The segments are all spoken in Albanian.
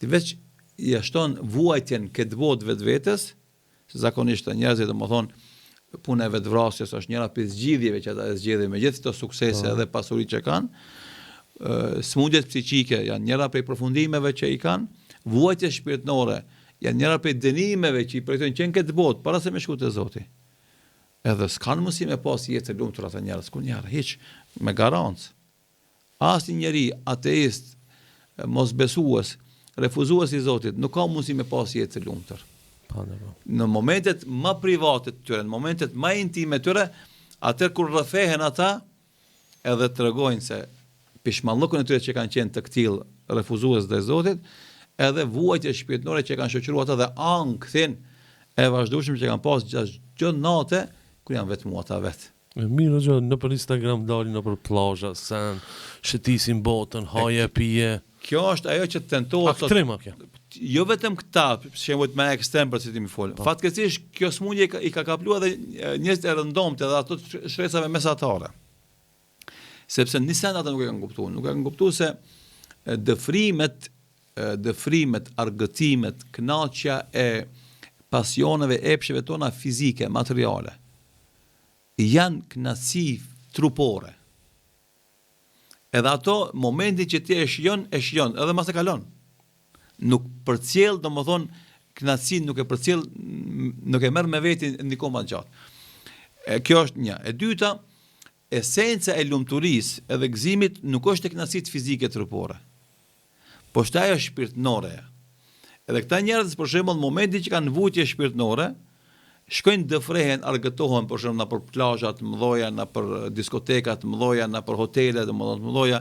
ti veç i ashton vuajtjen këtë botë vetvetes, se zakonisht njerëzit domethënë puna e vetvrasjes është njëra prej zgjidhjeve që ata e zgjedhin me gjithë këto suksese dhe pasuritë që kanë. Smundjet psiqike janë njëra prej përfundimeve që i kanë, vuajtja shpirtërore janë njëra prej dënimeve që i projektojnë që në këtë botë para se me shku te Zoti. Edhe s'kanë mundësi me pas jetë të lumtur ata njerëz, kur njerë, hiç, me garancë. Asnjë njeri ateist, mosbesues, refuzues i Zotit, nuk ka mundësi me pas jetë të lumtur. Në momentet më private të tyre, në momentet më intime të tyre, atëherë kur rrëfehen ata, edhe tregojnë se pishmallëkun e tyre që kanë qenë të këtill refuzues dhe Zotit, edhe vuajtja shpirtërore që kanë shoqëruar ata dhe ankthin e vazhdueshëm që kanë pas çdo natë kur janë vetëm ata vetë. Mirë gjë, në për Instagram dalin në për plazha, sen, shëtisin botën, haje, pije. Kjo është ajo që tentohet aktrema kjo. Jo vetëm këta, shembull më ekstrem për citimi fol. Fatkeqësisht kjo smundje i ka kapluar edhe njerëz të rëndomtë dhe ato shpresave mesatare. Sepse nisën ata nuk e kanë kuptuar, nuk e kanë kuptuar se dëfrimet, argëtimet, kënaqja e pasioneve, epsheve tona fizike, materiale, janë kënaqësi trupore. Edhe ato, momentin që ti e shijon, edhe mas e kalon. Nuk përcjell, domethënë, kënaqësi nuk e përcjell, nuk e merr me veti ndikon më gjatë. Kjo është një. E dyta, esenca e lumturisë edhe gëzimit nuk është tek kënaqësitë fizike trupore, po është ajo shpirtërore. Edhe këta njerëz për shembull, në momentin që kanë vujtje shpirtërore, shkojnë dëfrehen, argëtohen për shembull nëpër plazha të mëdha, nëpër diskoteka të mëdha, nëpër hotele të mëdha,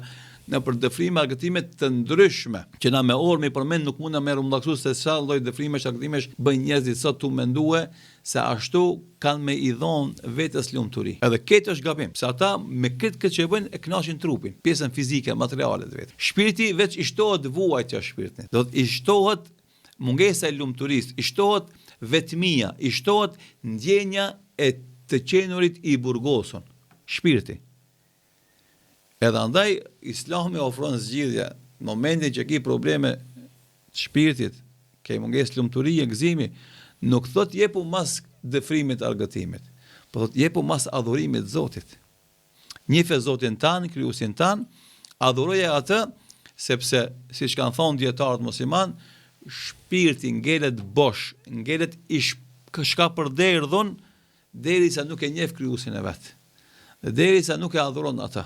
nëpër dëfrime, argëtime të ndryshme, që na me orë me përmend nuk mund na merr mundaksu se sa lloj dëfrimesh, argëtimesh bëjnë njerëzit sot tu mendue se ashtu kanë me i dhonë vetes lumturi. Edhe këtë është gabim, se ata me këtë që bëjnë e kënaqin trupin, pjesën fizike, materiale të vet. Shpirti veç i shtohet vuajtja e shpirtit. Do të i shtohet mungesa e lumturisë, i shtohet vetmia, i shtohet ndjenja e të qenurit i burgosur, shpirti. Edhe andaj Islami ofron zgjidhje në momentin që ke probleme të shpirtit, ke mungesë lumturie, gëzimi, nuk thot jepu mas dëfrimit, argëtimit, po thot jepu mas adhurimit Zotit. Njife Zotin tan, krijuesin tan, adhuroje atë, sepse siç kanë thonë dietarët musliman, shpirti ngelet bosh, ngelet i shkapërderdhun derisa nuk e njeh krijuesin e vet. Derisa nuk e adhuron atë.